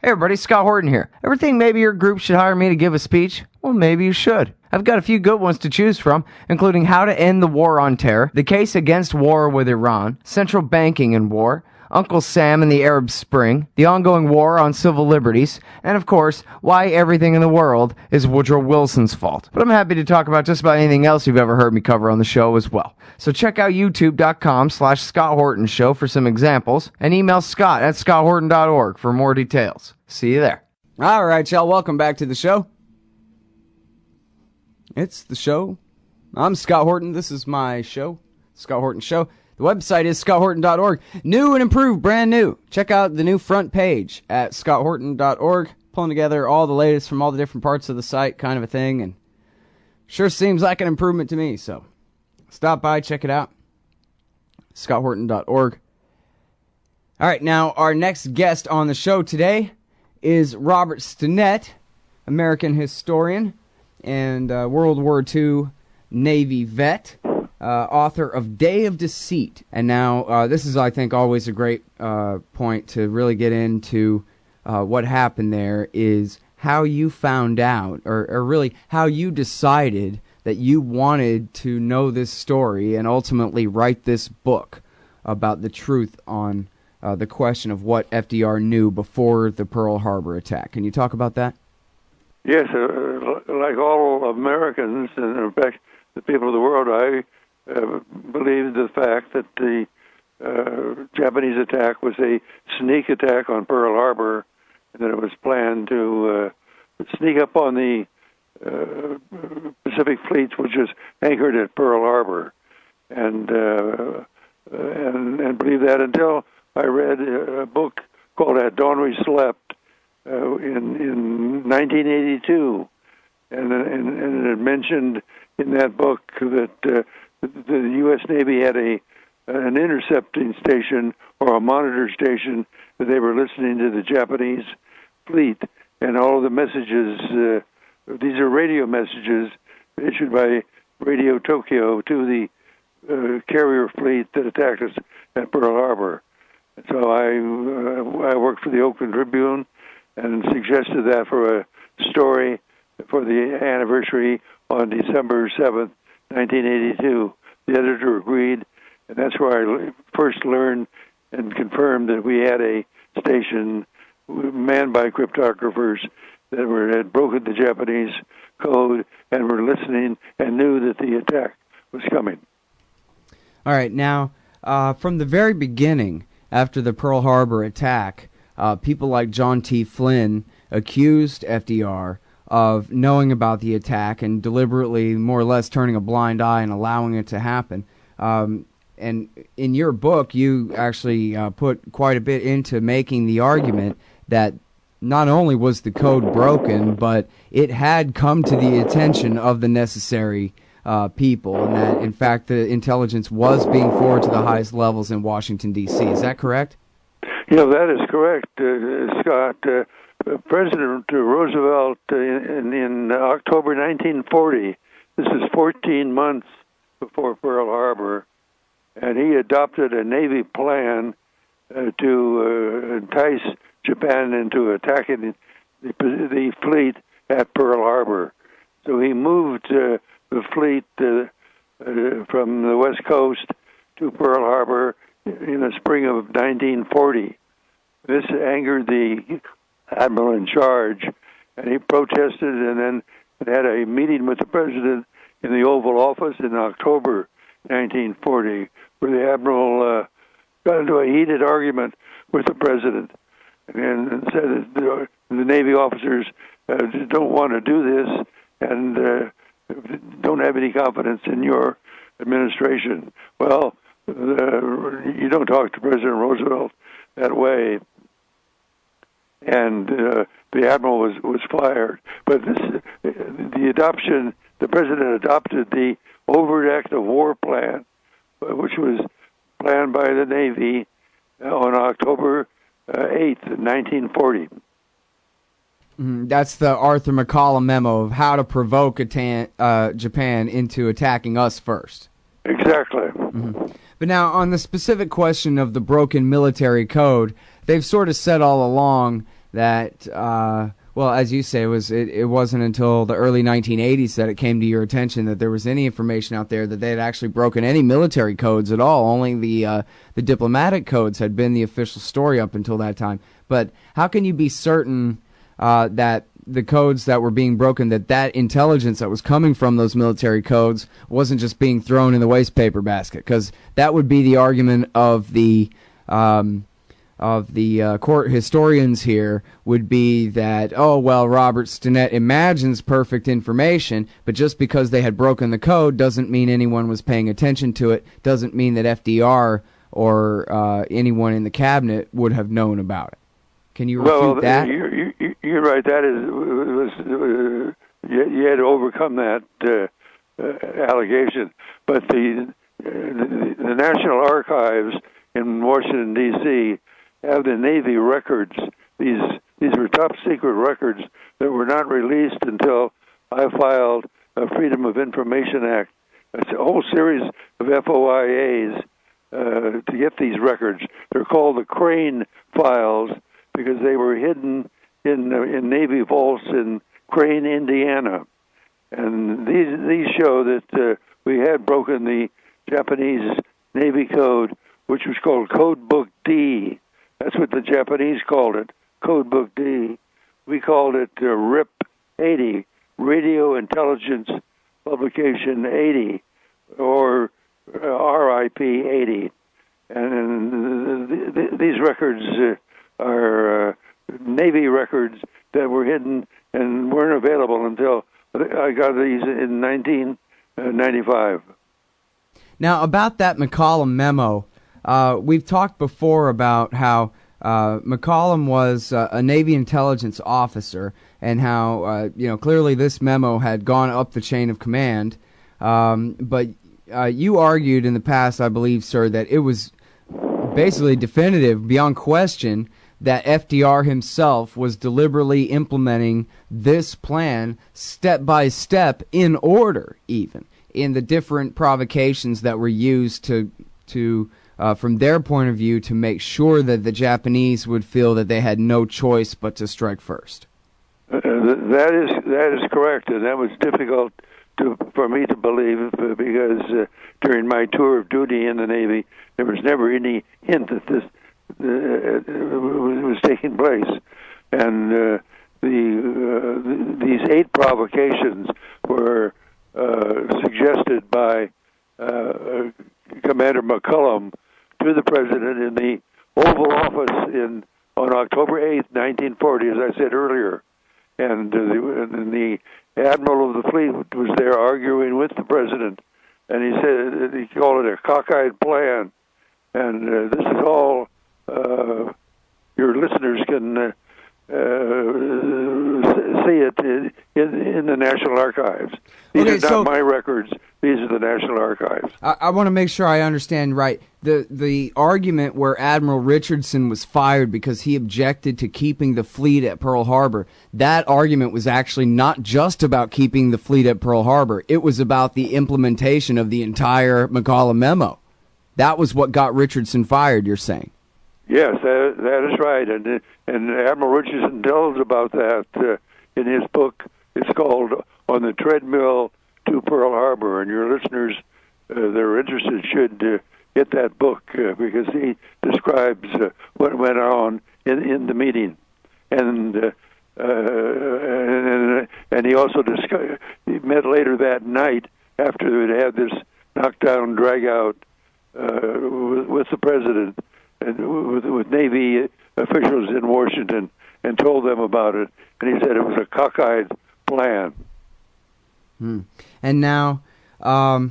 Hey everybody, Scott Horton here. Ever think maybe your group should hire me to give a speech? Well, maybe you should. I've got a few good ones to choose from, including how to end the war on terror, the case against war with Iran, central banking in war, Uncle Sam and the Arab Spring, the ongoing war on civil liberties, and of course, why everything in the world is Woodrow Wilson's fault. But I'm happy to talk about just about anything else you've ever heard me cover on the show as well. So check out youtube.com/Scott Horton Show for some examples, and email Scott at scotthorton.org for more details. See you there. All right, y'all, welcome back to the show. It's the show. I'm Scott Horton. This is my show, Scott Horton Show. The website is scotthorton.org. New and improved, brand new. Check out the new front page at scotthorton.org. Pulling together all the latest from all the different parts of the site, kind of a thing. And sure seems like an improvement to me. So stop by, check it out. scotthorton.org. All right, now our next guest on the show today is Robert Stinnett, American historian and World War II Navy vet. Author of Day of Deceit. And now, this is, I think, always a great point to really get into what happened there, is how you found out, or really how you decided that you wanted to know this story and ultimately write this book about the truth on the question of what FDR knew before the Pearl Harbor attack. Can you talk about that? Yes, like all Americans, and in fact, the people of the world, I believed the fact that the Japanese attack was a sneak attack on Pearl Harbor, and that it was planned to sneak up on the Pacific fleet, which was anchored at Pearl Harbor, and believed that until I read a book called At Dawn We Slept in 1982, and it had mentioned in that book that the U.S. Navy had an intercepting station or a monitor station that they were listening to the Japanese fleet, and all of the messages, these are radio messages issued by Radio Tokyo to the carrier fleet that attacked us at Pearl Harbor. And so I worked for the Oakland Tribune and suggested that for a story for the anniversary on December 7th, 1982. The editor agreed, and that's where I first learned and confirmed that we had a station manned by cryptographers that had broken the Japanese code and were listening and knew that the attack was coming. All right, now, from the very beginning, after the Pearl Harbor attack, people like John T. Flynn accused FDR of knowing about the attack and deliberately, more or less, turning a blind eye and allowing it to happen. And in your book, you actually put quite a bit into making the argument that not only was the code broken, but it had come to the attention of the necessary people, and that, in fact, the intelligence was being forwarded to the highest levels in Washington, D.C. Is that correct? Yeah, that is correct, Scott. President Roosevelt, in October 1940, this is 14 months before Pearl Harbor, and he adopted a Navy plan to entice Japan into attacking the fleet at Pearl Harbor. So he moved the fleet from the West Coast to Pearl Harbor in the spring of 1940. This angered the admiral in charge, and he protested and then had a meeting with the president in the Oval Office in October 1940, where the admiral got into a heated argument with the president and said that the Navy officers don't want to do this and don't have any confidence in your administration. Well, you don't talk to President Roosevelt that way. And the admiral was fired. But the president adopted the overt act of war plan, which was planned by the Navy on October 8th, 1940. That's the Arthur McCollum memo of how to provoke Japan into attacking us first. Exactly. Mm-hmm. But now, on the specific question of the broken military code, they've sort of said all along that, well, as you say, it wasn't until the early 1980s that it came to your attention that there was any information out there that they had actually broken any military codes at all. Only the diplomatic codes had been the official story up until that time. But how can you be certain that the codes that were being broken, that intelligence that was coming from those military codes wasn't just being thrown in the waste paper basket? Because that would be the argument of the court historians here, would be that, oh, well, Robert Stinnett imagines perfect information, but just because they had broken the code doesn't mean anyone was paying attention to it, doesn't mean that FDR or anyone in the cabinet would have known about it. Can you refute that? You're right. That you had to overcome that allegation. But the National Archives in Washington, D.C. have the Navy records. These were top secret records that were not released until I filed a Freedom of Information Act. It's a whole series of FOIAs to get these records. They're called the Crane files because they were hidden in Navy vaults in Crane, Indiana. And these show that we had broken the Japanese Navy code, which was called Code Book D. That's what the Japanese called it, Code Book D. We called it RIP 80, Radio Intelligence Publication 80, or RIP 80. And these records are Navy records that were hidden and weren't available until I got these in 1995. Now, about that McCollum memo, we've talked before about how McCollum was a Navy intelligence officer, and how clearly this memo had gone up the chain of command. But you argued in the past, I believe, sir, that it was basically definitive, beyond question, that FDR himself was deliberately implementing this plan step by step, in order, even in the different provocations that were used to from their point of view, to make sure that the Japanese would feel that they had no choice but to strike first. That is correct, and that was difficult for me to believe because during my tour of duty in the Navy, there was never any hint that this was taking place. And these 8 provocations were suggested by Commander McCollum to the President in the Oval Office on October 8th, 1940, as I said earlier. And the Admiral of the Fleet was there arguing with the President, and he said, he called it a cockeyed plan. And this is all your listeners can see it in the National Archives. These are not my records. These are the National Archives. I want to make sure I understand right. The argument where Admiral Richardson was fired because he objected to keeping the fleet at Pearl Harbor, that argument was actually not just about keeping the fleet at Pearl Harbor. It was about the implementation of the entire McCollum memo. That was what got Richardson fired, you're saying? Yes, that is right. And Admiral Richardson tells about that in his book. It's called On the Treadmill to Pearl Harbor. And your listeners that are interested should get that book because he describes what went on in the meeting. And he also he met later that night after they'd had this knockdown, drag-out with the President and with Navy officials in Washington, and told them about it. And he said it was a cockeyed plan. And now, I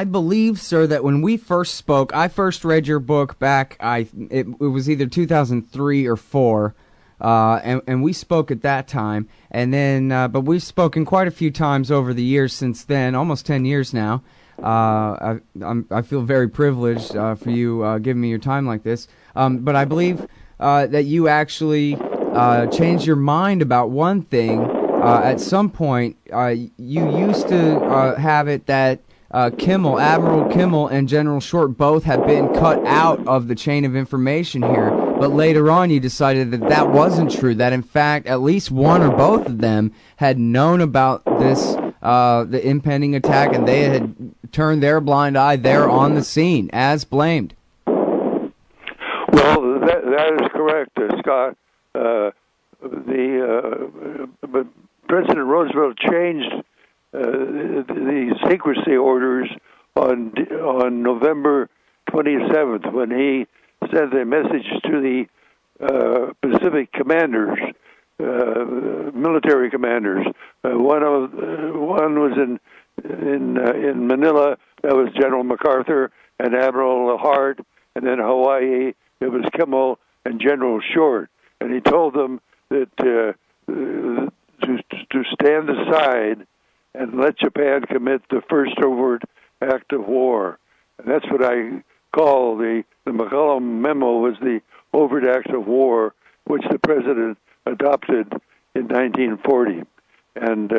believe, sir, that when we first spoke, I first read your book back, it was either 2003 or 4, and we spoke at that time. And then, but we've spoken quite a few times over the years since then, almost 10 years now. I feel very privileged for you giving me your time like this. But I believe that you actually changed your mind about one thing. At some point, you used to have it that Admiral Kimmel and General Short both have been cut out of the chain of information here. but later on you decided that that wasn't true, that in fact at least one or both of them had known about this, the impending attack, and they had turned their blind eye there on the scene, as blamed. Well, that is correct, Scott. But President Roosevelt changed the secrecy orders on November 27th when he sent a message to the Pacific commanders, military commanders. One was in Manila. That was General MacArthur and Admiral Hart, and then Hawaii, it was Kimmel and General Short. And he told them that to stand aside and let Japan commit the first overt act of war. And that's what I call the McCollum memo, was the overt act of war, which the president adopted in 1940. And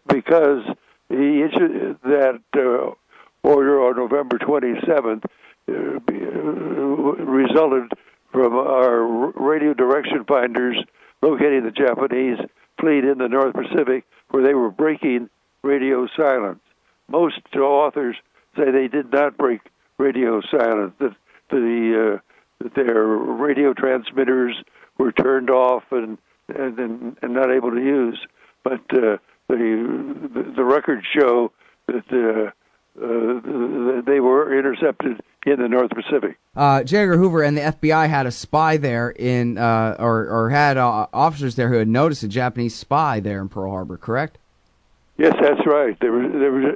because he issued that order on November 27th, resulted from our radio direction finders locating the Japanese fleet in the North Pacific, where they were breaking radio silence. Most authors say they did not break radio silence, that their radio transmitters were turned off and not able to use. But the records show that they were intercepted in the North Pacific. J. Edgar Hoover and the FBI had a spy there in, or had officers there who had noticed a Japanese spy there in Pearl Harbor, correct? Yes, that's right. There was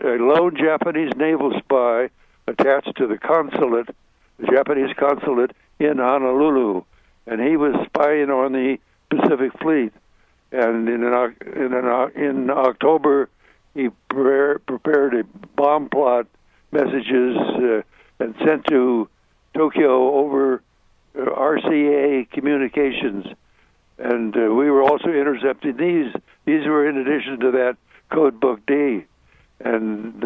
a lone Japanese naval spy attached to the consulate, the Japanese consulate in Honolulu, and he was spying on the Pacific Fleet. And in October, he prepared a bomb plot messages and sent to Tokyo over RCA communications. And we were also intercepting these. These were in addition to that Code Book D. And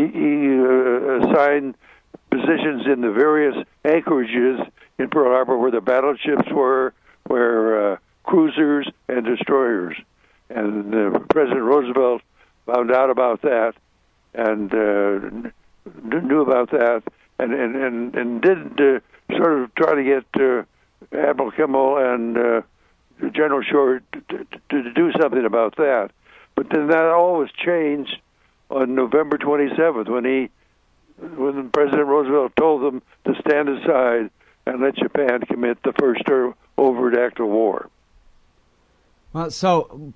he assigned positions in the various anchorages in Pearl Harbor where the battleships were, where cruisers and destroyers. And President Roosevelt found out about that and knew about that and did sort of try to get Admiral Kimmel and General Short to do something about that. But then that all was changed on November 27th when President Roosevelt told them to stand aside and let Japan commit the first overt act of war. Well,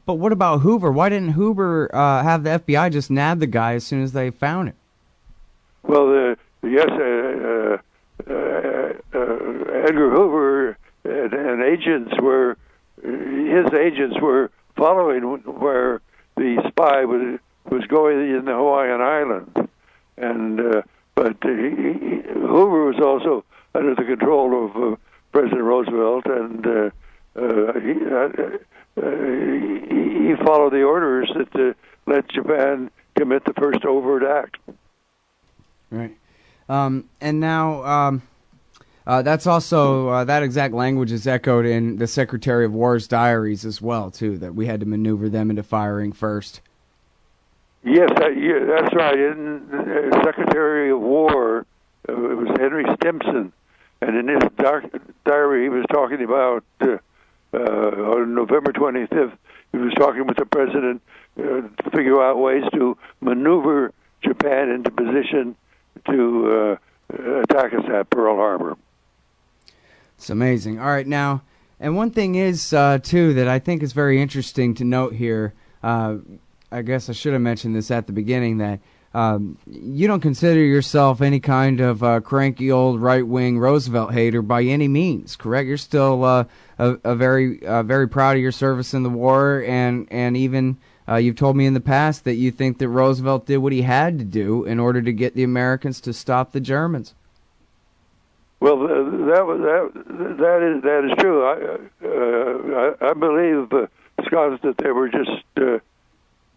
but what about Hoover? Why didn't Hoover have the FBI just nab the guy as soon as they found it? Well, yes, Edgar Hoover and his agents were following where the spy was going in the Hawaiian Islands, and but Hoover was also under the control of President Roosevelt, and he followed the orders that let Japan commit the first overt act. Right. And now that's also, that exact language is echoed in the Secretary of War's diaries as well, too, that we had to maneuver them into firing first. Yes, that's right. In Secretary of War, it was Henry Stimson, and in his diary he was talking about, on November 25th, he was talking with the president to figure out ways to maneuver Japan into position to attack us at Pearl Harbor. It's amazing. All right, now, and one thing is, too, that I think is very interesting to note here, I guess I should have mentioned this at the beginning, that you don't consider yourself any kind of cranky old right-wing Roosevelt hater by any means, correct? You're still very proud of your service in the war, and even you've told me in the past that you think that Roosevelt did what he had to do in order to get the Americans to stop the Germans. Well, that is true. I believe, Scott, that there were just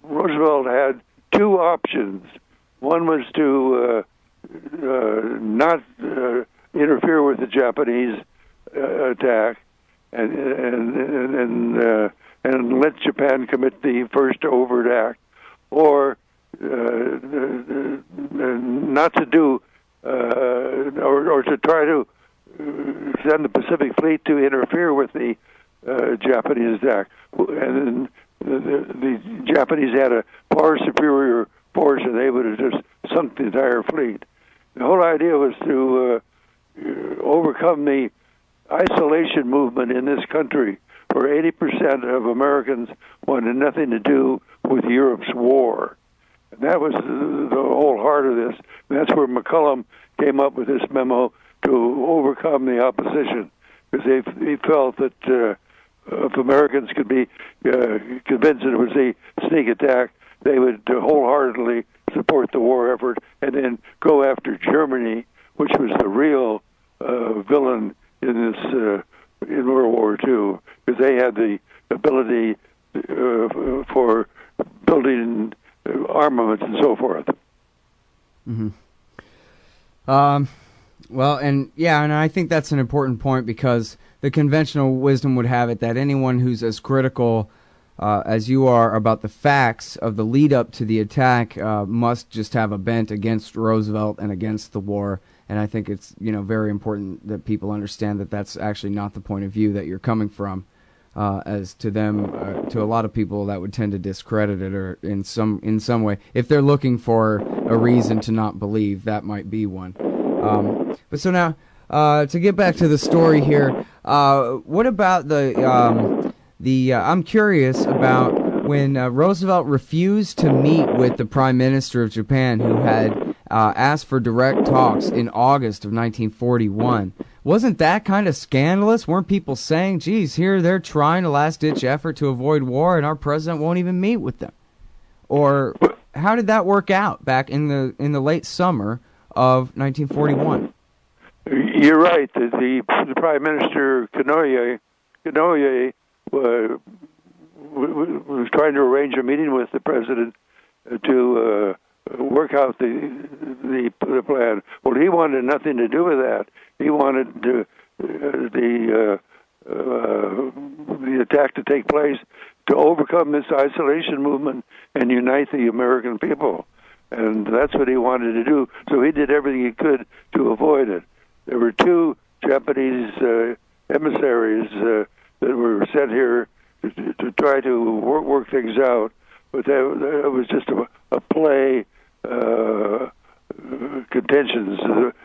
Roosevelt had two options. One was to not Japanese attack and let Japan commit the first overt act, or not to do, or to try to send the Pacific Fleet to interfere with the Japanese attack. And the Japanese had a far superior force, and they would have just sunk the entire fleet. The whole idea was to overcome the isolation movement in this country, where 80% of Americans wanted nothing to do with Europe's war. And that was the whole heart of this. And that's where McCollum came up with this memo to overcome the opposition, because he felt that if Americans could be convinced that it was a sneak attack, they would wholeheartedly support the war effort and then go after Germany, which was the real villain in this in World War II, because they had the ability for building armaments and so forth. Mm-hmm. Well, and I think that's an important point, because the conventional wisdom would have it that anyone who's as critical as you are about the facts of the lead up to the attack must just have a bent against Roosevelt and against the war. And I think it's very important that people understand that that's actually not the point of view that you're coming from. As to them, to a lot of people, that would tend to discredit it, or in some way, if they're looking for a reason to not believe, that might be one. But so now, to get back to the story here, what about I'm curious about when Roosevelt refused to meet with the Prime Minister of Japan, who had asked for direct talks in August of 1941. Wasn't that kind of scandalous? Weren't people saying, geez, here they're trying a last-ditch effort to avoid war, and our president won't even meet with them? Or how did that work out back in the late summer of 1941? You're right. The Prime Minister Kanoye was trying to arrange a meeting with the president to work out the plan. Well, he wanted nothing to do with that. He wanted the attack to take place to overcome this isolation movement and unite the American people. And that's what he wanted to do. So he did everything he could to avoid it. There were two Japanese emissaries that were sent here to try to work things out, but that was just a play contentions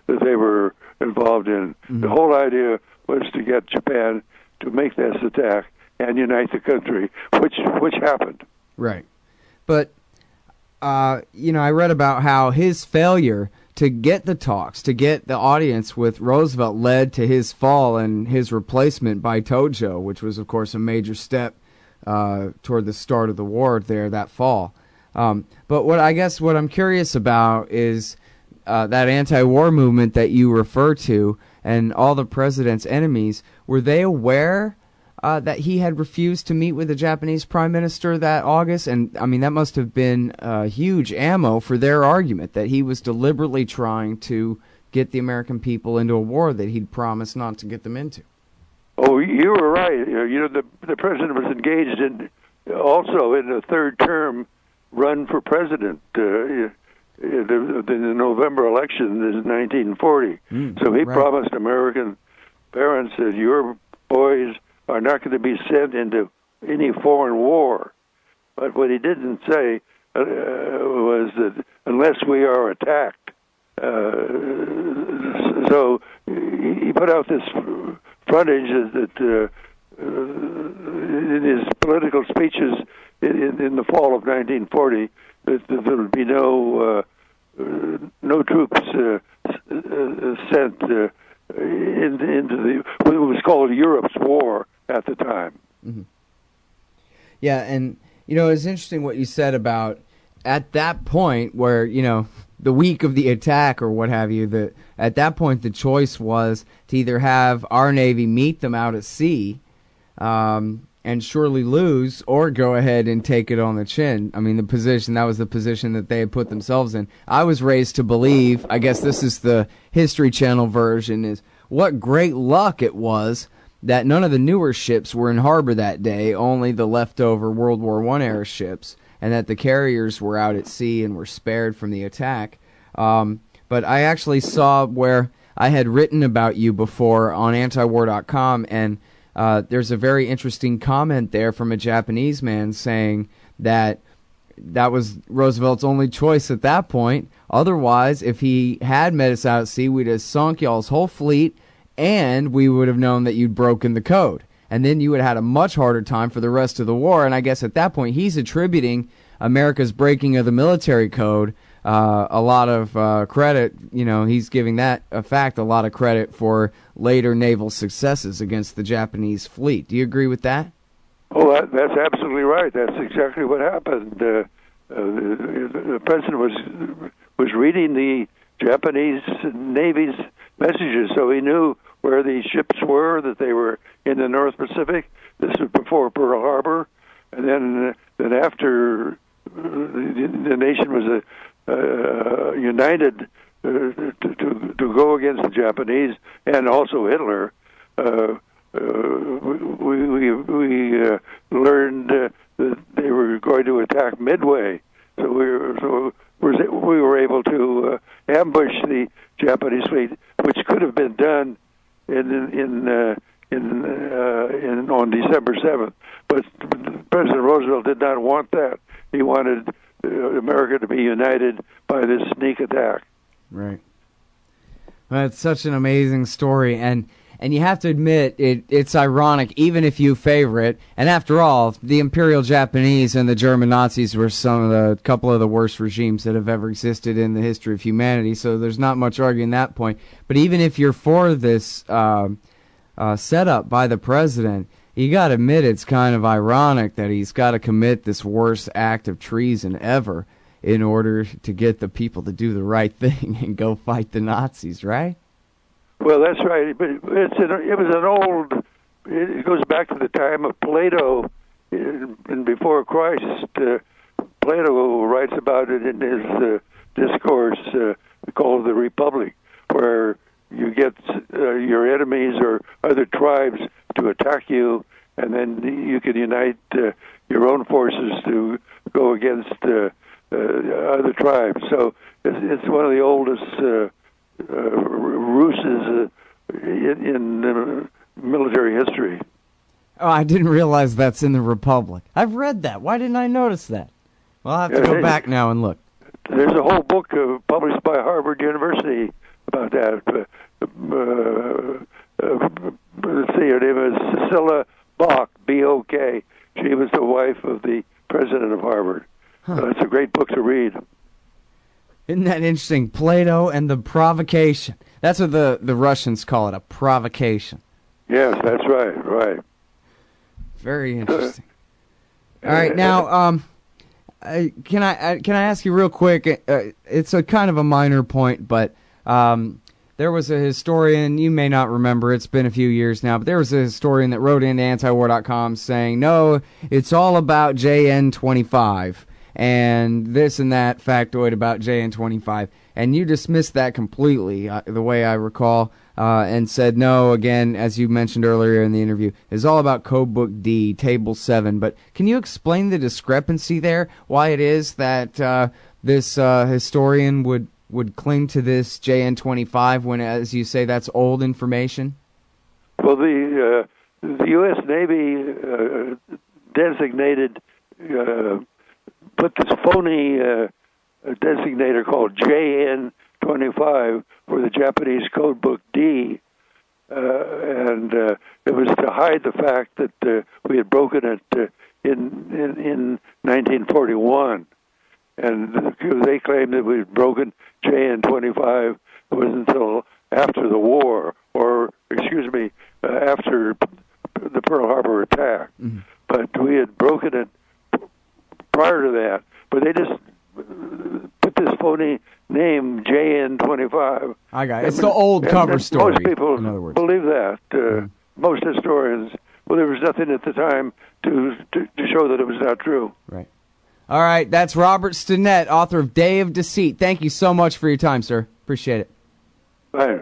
that they were involved in. Mm-hmm. The whole idea was to get Japan to make this attack and unite the country, which happened. Right. But, I read about how his failure to get the talks, to get the audience with Roosevelt, led to his fall and his replacement by Tojo, which was, of course, a major step toward the start of the war there that fall. But what I'm curious about is that anti-war movement that you refer to, and all the president's enemies. Were they aware that he had refused to meet with the Japanese prime minister that August? And I mean, that must have been huge ammo for their argument that he was deliberately trying to get the American people into a war that he'd promised not to get them into. Oh, you were right. The president was engaged in a third term run for president in the November election in 1940. So he promised American parents that your boys are not going to be sent into any foreign war. But what he didn't say was that unless we are attacked. So he put out this frontage that in his political speeches in the fall of 1940, that there would be no troops sent into what was called Europe's war at the time. Mm-hmm. Yeah, and it's interesting what you said about at that point where the week of the attack or what have you. That at that point the choice was to either have our Navy meet them out at sea and surely lose, or go ahead and take it on the chin. I mean, that was the position that they had put themselves in. I was raised to believe, I guess this is the History Channel version, is, what great luck it was that none of the newer ships were in harbor that day, only the leftover World War I era ships, and that the carriers were out at sea and were spared from the attack. But I actually saw where I had written about you before on antiwar.com, and there's a very interesting comment there from a Japanese man saying that was Roosevelt's only choice at that point. Otherwise, if he had met us out at sea, we'd have sunk y'all's whole fleet, and we would have known that you'd broken the code. And then you would have had a much harder time for the rest of the war. And I guess at that point, he's attributing America's breaking of the military code a lot of credit. You know, he's giving that a fact a lot of credit for later naval successes against the Japanese fleet. Do you agree with that? Oh, that's absolutely right. That's exactly what happened. The president was reading the Japanese Navy's messages, so he knew where these ships were, that they were in the North Pacific. This was before Pearl Harbor, and then after the nation was united to go against the Japanese and also Hitler. We learned that they were going to attack Midway, so we were able to ambush the Japanese fleet, which could have been done on December 7th. But President Roosevelt did not want that. He wanted America to be united by this sneak attack. Right. Well, it's such an amazing story, and you have to admit it's ironic, even if you favor it. And after all, the Imperial Japanese and the German Nazis were couple of the worst regimes that have ever existed in the history of humanity. So there's not much arguing that point. But even if you're for this setup by the president, you got to admit it's kind of ironic that he's got to commit this worst act of treason ever in order to get the people to do the right thing and go fight the Nazis, right? Well, that's right, but it was an old. It goes back to the time of Plato, and before Christ. Plato writes about it in his discourse called the Republic, where you get your enemies or other tribes to attack you, and then you can unite your own forces to go against other tribes. So it's one of the oldest ruses in military history. Oh, I didn't realize that's in the Republic. I've read that. Why didn't I notice that? Well, I'll have to go back now and look. There's a whole book published by Harvard University about that. Let's see, her name is Cecilia Bok, B-O-K. She was the wife of the president of Harvard. So it's a great book to read. Isn't that interesting? Plato and the provocation. That's what the Russians call it, a provocation. Yes, that's right. Very interesting. All right, now, can I ask you real quick? It's a kind of a minor point, but there was a historian, you may not remember, it's been a few years now, but there was a historian that wrote into antiwar.com saying, no, it's all about JN25. And this and that factoid about JN25, and you dismissed that completely, the way I recall, and said, no, again, as you mentioned earlier in the interview, it's all about Code Book D, Table 7. But can you explain the discrepancy there, why it is that this historian would cling to this JN25 when, as you say, that's old information? Well, the U.S. Navy designated... put this phony designator called JN25 for the Japanese Code Book D, and it was to hide the fact that we had broken it in 1941. And they claimed that we had broken JN25. It wasn't until after the war, or, after the Pearl Harbor attack. Mm-hmm. But we had broken it prior to that, but they just put this phony name JN25. I got it. It's the old cover story. Most people believe that. Most historians. Well, there was nothing at the time to show that it was not true. Right. All right. That's Robert Stinnett, author of Day of Deceit. Thank you so much for your time, sir. Appreciate it. Bye.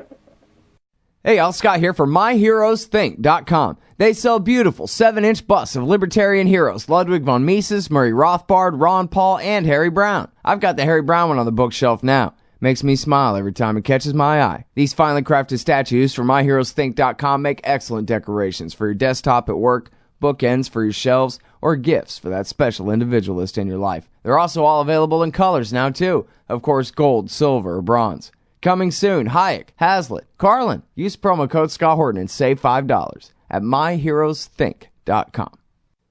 Hey, y'all, Scott here for MyHeroesThink.com. They sell beautiful 7-inch busts of libertarian heroes Ludwig von Mises, Murray Rothbard, Ron Paul, and Harry Browne. I've got the Harry Browne one on the bookshelf now. Makes me smile every time it catches my eye. These finely crafted statues from MyHeroesThink.com make excellent decorations for your desktop at work, bookends for your shelves, or gifts for that special individualist in your life. They're also all available in colors now, too. Of course, gold, silver, or bronze. Coming soon, Hayek, Hazlitt, Carlin. Use promo code Scott Horton and save $5 at MyHeroesThink.com.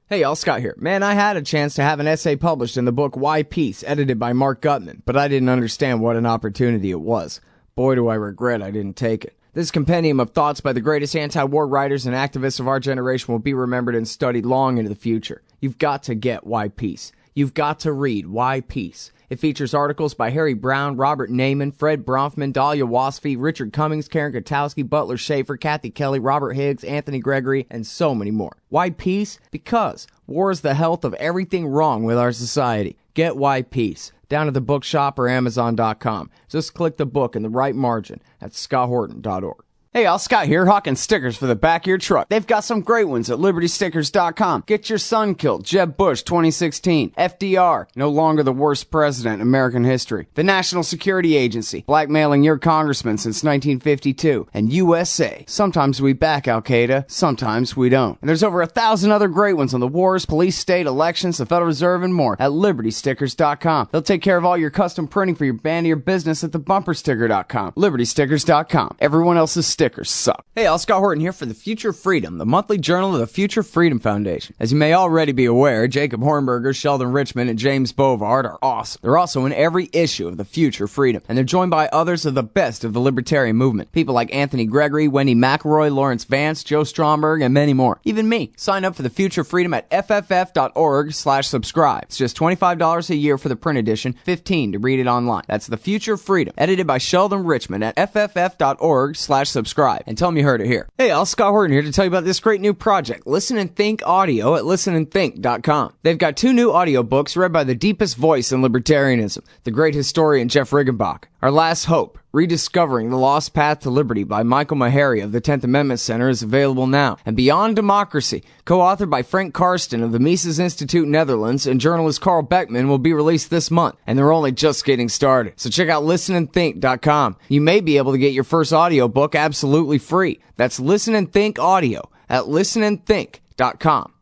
Hey y'all, Scott here. Man, I had a chance to have an essay published in the book Why Peace, edited by Mark Gutman, but I didn't understand what an opportunity it was. Boy, do I regret I didn't take it. This compendium of thoughts by the greatest anti-war writers and activists of our generation will be remembered and studied long into the future. You've got to get Why Peace. You've got to read Why Peace. It features articles by Harry Browne, Robert Naiman, Fred Bronfman, Dahlia Wasfy, Richard Cummings, Karen Kotowski, Butler Schaefer, Kathy Kelly, Robert Higgs, Anthony Gregory, and so many more. Why Peace? Because war is the health of everything wrong with our society. Get Why Peace down at the bookshop or Amazon.com. Just click the book in the right margin at scotthorton.org. Hey, y'all, Scott here, hawking stickers for the back of your truck. They've got some great ones at libertystickers.com. Get your son killed, Jeb Bush 2016. FDR, no longer the worst president in American history. The National Security Agency, blackmailing your congressman since 1952. And USA, sometimes we back Al-Qaeda, sometimes we don't. And there's over 1,000 other great ones on the wars, police, state, elections, the Federal Reserve, and more at libertystickers.com. They'll take care of all your custom printing for your band or your business at thebumpersticker.com. libertystickers.com. Everyone else's stickers suck. Hey, all, Scott Horton here for The Future Freedom, the monthly journal of the Future Freedom Foundation. As you may already be aware, Jacob Hornberger, Sheldon Richman, and James Bovard are awesome. They're also in every issue of The Future Freedom, and they're joined by others of the best of the libertarian movement. People like Anthony Gregory, Wendy McElroy, Lawrence Vance, Joe Stromberg, and many more. Even me. Sign up for The Future Freedom at fff.org/subscribe. It's just $25 a year for the print edition, $15 to read it online. That's The Future Freedom, edited by Sheldon Richman at fff.org/subscribe. And tell them you heard it here. Hey, all, Scott Horton here to tell you about this great new project, Listen and Think Audio at listenandthink.com. They've got 2 new audiobooks read by the deepest voice in libertarianism, the great historian Jeff Riggenbach. Our Last Hope, Rediscovering the Lost Path to Liberty by Michael Maharrey of the 10th Amendment Center is available now. And Beyond Democracy, co-authored by Frank Karsten of the Mises Institute Netherlands and journalist Carl Beckman, will be released this month. And they're only just getting started. So check out listenandthink.com. You may be able to get your first audiobook absolutely free. That's Listen and Think Audio at listenandthink.com.